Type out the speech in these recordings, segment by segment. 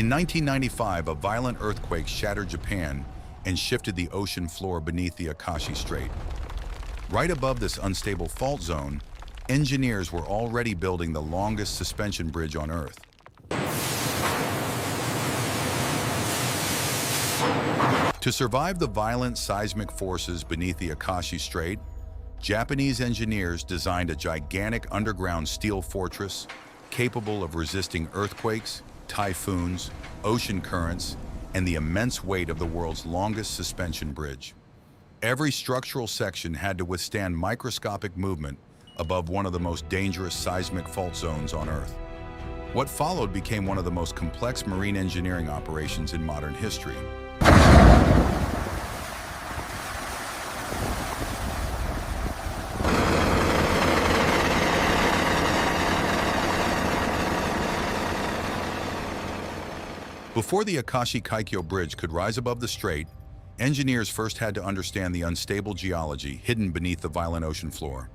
In 1995, a violent earthquake shattered Japan and shifted the ocean floor beneath the Akashi Strait. Right above this unstable fault zone, engineers were already building the longest suspension bridge on Earth. To survive the violent seismic forces beneath the Akashi Strait, Japanese engineers designed a gigantic underground steel fortress capable of resisting earthquakes, typhoons, ocean currents, and the immense weight of the world's longest suspension bridge. Every structural section had to withstand microscopic movement above one of the most dangerous seismic fault zones on Earth. What followed became one of the most complex marine engineering operations in modern history. Before the Akashi Kaikyo Bridge could rise above the strait, engineers first had to understand the unstable geology hidden beneath the violent ocean floor.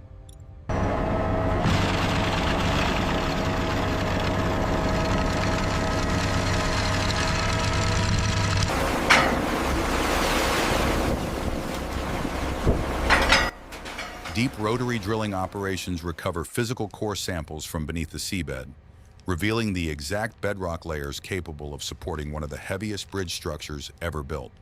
Deep rotary drilling operations recover physical core samples from beneath the seabed, revealing the exact bedrock layers capable of supporting one of the heaviest bridge structures ever built.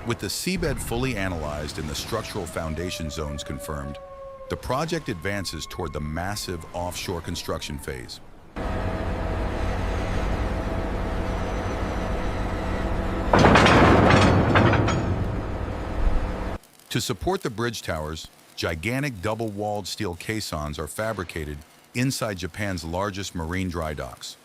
With the seabed fully analyzed and the structural foundation zones confirmed, the project advances toward the massive offshore construction phase. To support the bridge towers, gigantic double-walled steel caissons are fabricated inside Japan's largest marine dry docks.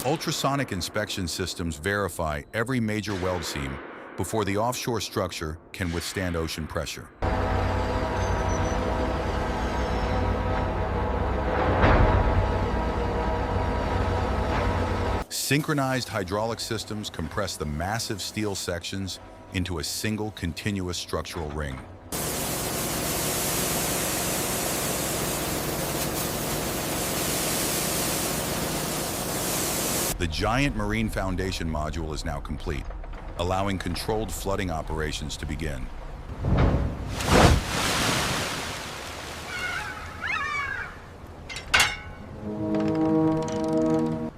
Ultrasonic inspection systems verify every major weld seam before the offshore structure can withstand ocean pressure. Synchronized hydraulic systems compress the massive steel sections into a single continuous structural ring. The giant marine foundation module is now complete, allowing controlled flooding operations to begin.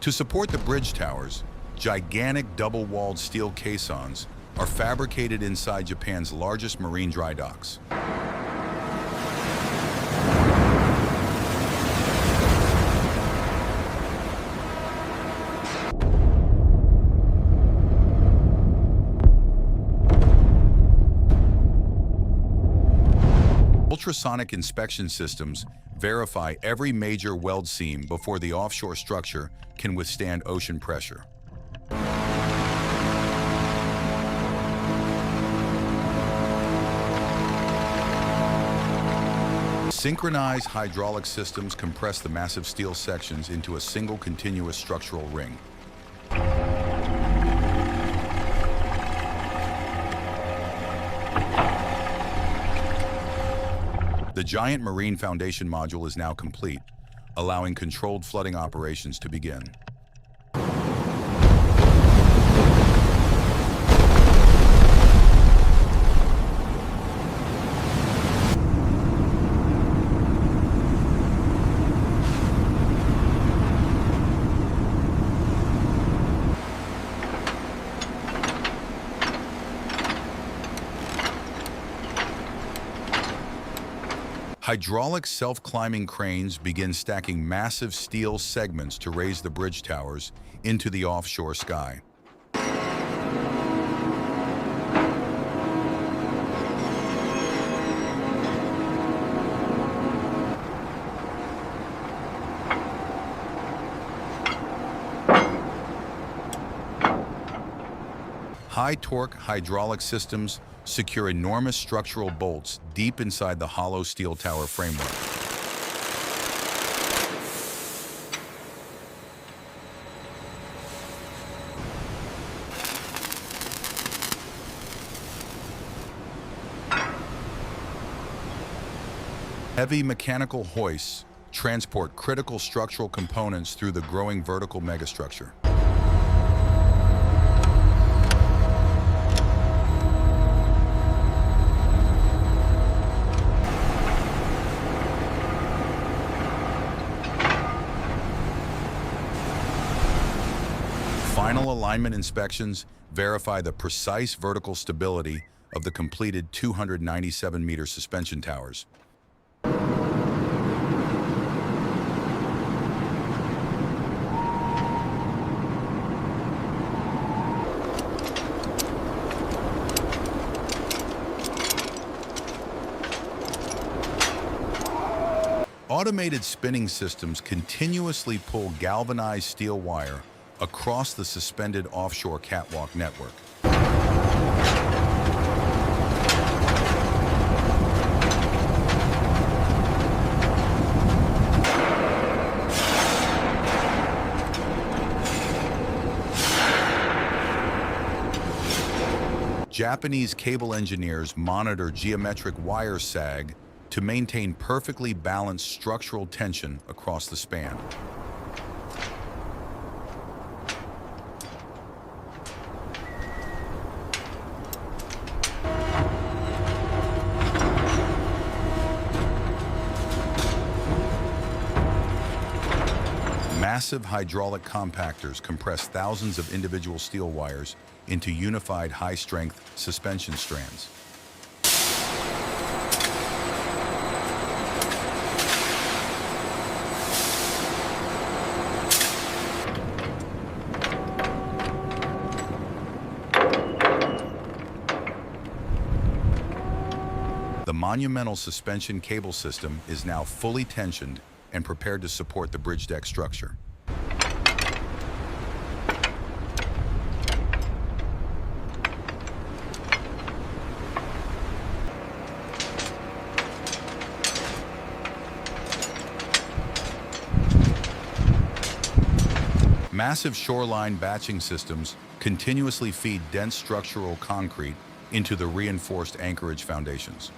To support the bridge towers, gigantic double-walled steel caissons are fabricated inside Japan's largest marine dry docks. Ultrasonic inspection systems verify every major weld seam before the offshore structure can withstand ocean pressure. Synchronized hydraulic systems compress the massive steel sections into a single continuous structural ring. The giant marine foundation module is now complete, allowing controlled flooding operations to begin. Hydraulic self-climbing cranes begin stacking massive steel segments to raise the bridge towers into the offshore sky. High-torque hydraulic systems secure enormous structural bolts deep inside the hollow steel tower framework. Heavy mechanical hoists transport critical structural components through the growing vertical megastructure. Final alignment inspections verify the precise vertical stability of the completed 297-meter suspension towers. Automated spinning systems continuously pull galvanized steel wire across the suspended offshore catwalk network. Japanese cable engineers monitor geometric wire sag to maintain perfectly balanced structural tension across the span. Massive hydraulic compactors compress thousands of individual steel wires into unified high-strength suspension strands. The monumental suspension cable system is now fully tensioned and prepared to support the bridge deck structure. Massive shoreline batching systems continuously feed dense structural concrete into the reinforced anchorage foundations.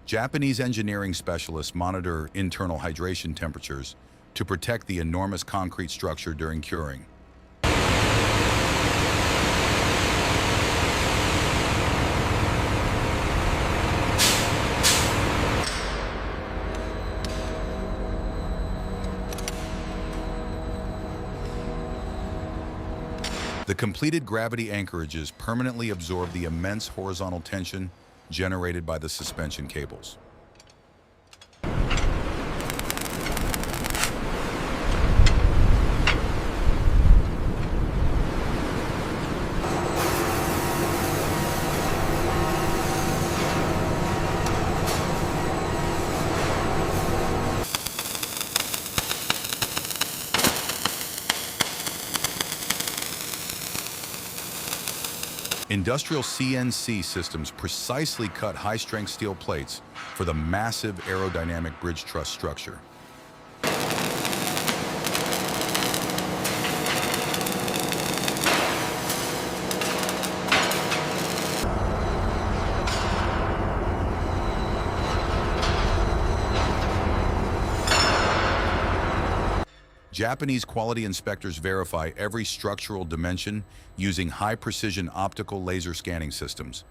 Japanese engineering specialists monitor internal hydration temperatures to protect the enormous concrete structure during curing. The completed gravity anchorages permanently absorb the immense horizontal tension generated by the suspension cables. Industrial CNC systems precisely cut high-strength steel plates for the massive aerodynamic bridge truss structure. Japanese quality inspectors verify every structural dimension using high-precision optical laser scanning systems.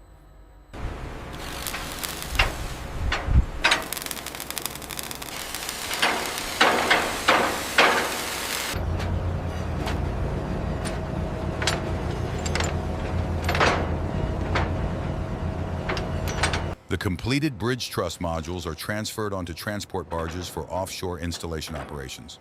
The The completed bridge truss modules are transferred onto transport barges for offshore installation operations.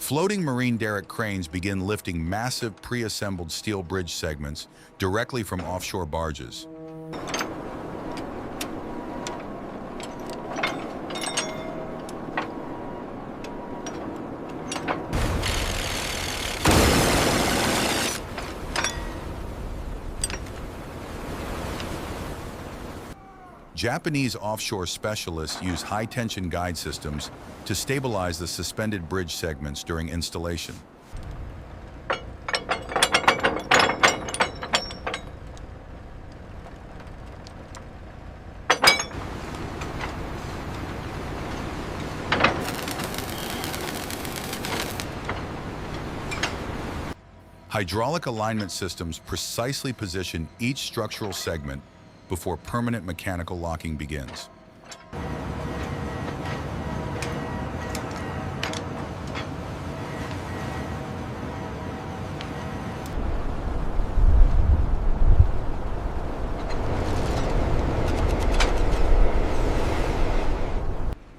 Floating marine derrick cranes begin lifting massive pre-assembled steel bridge segments directly from offshore barges. Japanese offshore specialists use high-tension guide systems to stabilize the suspended bridge segments during installation. Hydraulic alignment systems precisely position each structural segment before permanent mechanical locking begins.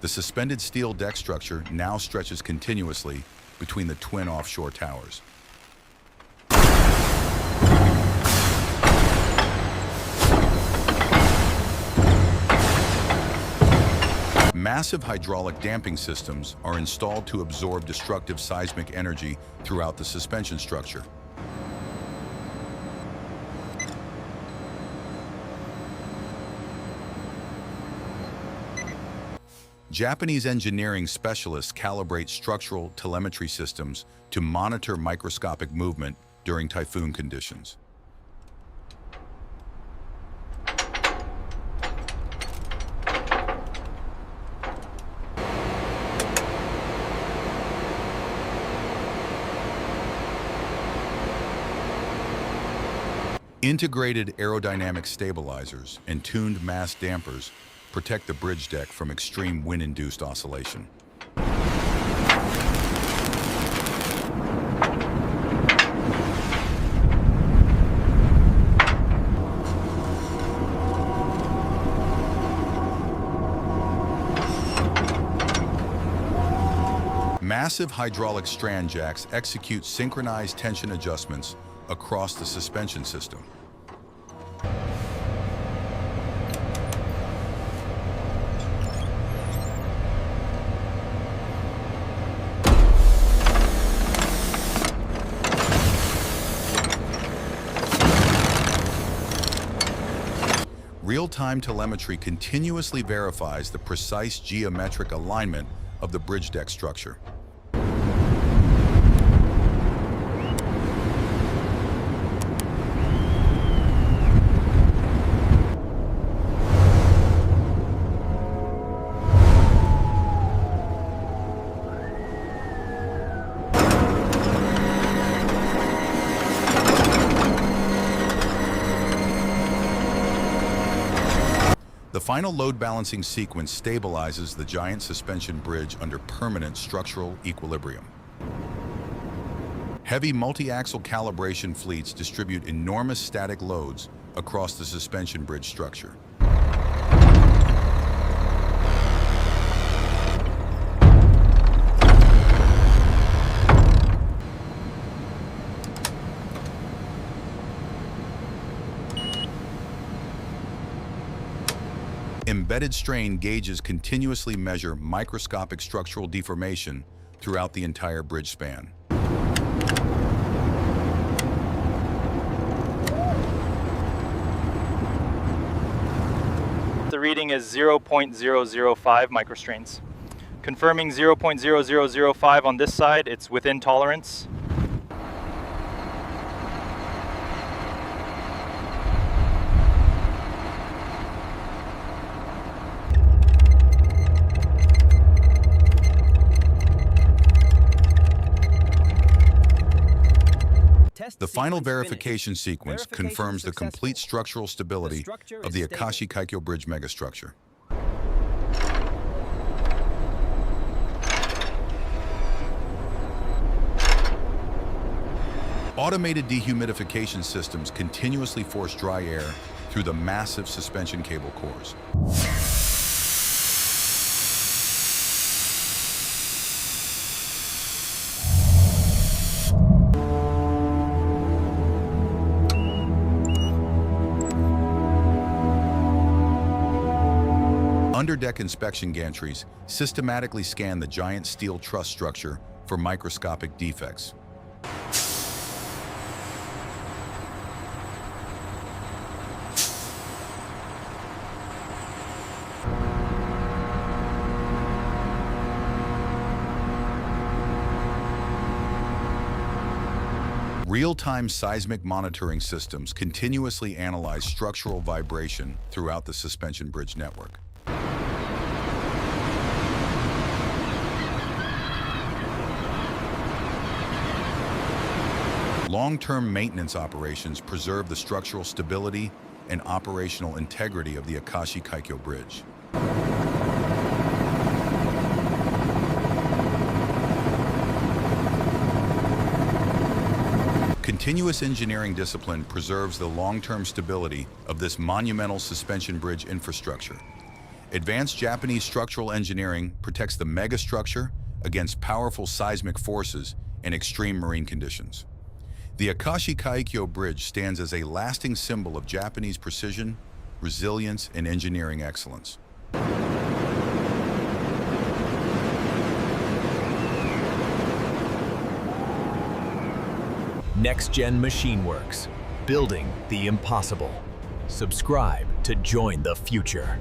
The suspended steel deck structure now stretches continuously between the twin offshore towers. Massive hydraulic damping systems are installed to absorb destructive seismic energy throughout the suspension structure. Japanese engineering specialists calibrate structural telemetry systems to monitor microscopic movement during typhoon conditions. Integrated aerodynamic stabilizers and tuned mass dampers protect the bridge deck from extreme wind-induced oscillation. Massive hydraulic strand jacks execute synchronized tension adjustments across the suspension system. Real-time telemetry continuously verifies the precise geometric alignment of the bridge deck structure. The final load balancing sequence stabilizes the giant suspension bridge under permanent structural equilibrium. Heavy multi-axle calibration fleets distribute enormous static loads across the suspension bridge structure. Embedded strain gauges continuously measure microscopic structural deformation throughout the entire bridge span. The reading is 0.005 microstrains. Confirming 0.0005 on this side, it's within tolerance. final verification sequence confirms the complete structural stability of the Akashi Kaikyo Bridge megastructure. Automated dehumidification systems continuously force dry air through the massive suspension cable cores. Underdeck inspection gantries systematically scan the giant steel truss structure for microscopic defects. Real-time seismic monitoring systems continuously analyze structural vibration throughout the suspension bridge network. Long-term maintenance operations preserve the structural stability and operational integrity of the Akashi Kaikyo Bridge. Continuous engineering discipline preserves the long-term stability of this monumental suspension bridge infrastructure. Advanced Japanese structural engineering protects the megastructure against powerful seismic forces and extreme marine conditions. The Akashi Kaikyo Bridge stands as a lasting symbol of Japanese precision, resilience, and engineering excellence. NextGen Machine Works, building the impossible. Subscribe to join the future.